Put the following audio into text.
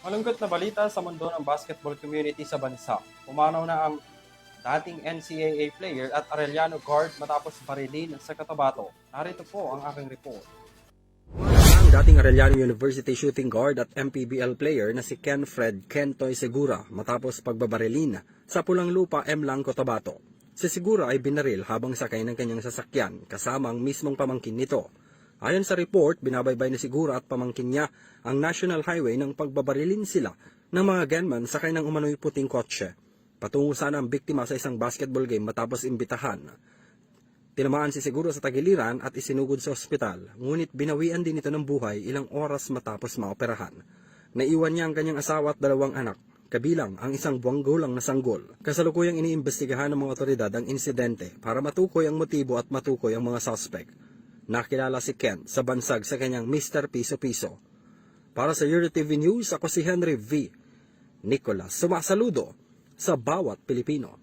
Malungkot na balita sa mundo ng basketball community sa bansa. Pumanaw na ang dating NCAA player at Arellano guard matapos barilin sa Cotabato. Narito po ang aking report. Ang dating Arellano University shooting guard at MPBL player na si Ken Fred Kentoy Segura matapos pagbabarilin sa Pulang Lupa, Emlang, Cotabato. Si Segura ay binaril habang sakay ng kanyang sasakyan kasama ang mismong pamangkin nito. Ayon sa report, binabaybay ni Segura at pamangkin niya ang National Highway nang pagbabarilin sila ng mga gunman sakay ng umano'y puting kotse. Patungo sana ang biktima sa isang basketball game matapos imbitahan. Tinamaan si Segura sa tagiliran at isinugod sa ospital, ngunit binawian din ito ng buhay ilang oras matapos maoperahan. Naiwan niya ang kanyang asawa at 2 anak, kabilang ang isang buwang gulang na sanggol. Kasalukuyang iniimbestigahan ng mga otoridad ang insidente para matukoy ang motibo at matukoy ang mga suspect. Nakilala si Ken sa bansag sa kanyang Mr. Piso Piso. Para sa Euro TV News, ako si Henry V. Nicolas, sumasaludo sa bawat Pilipino.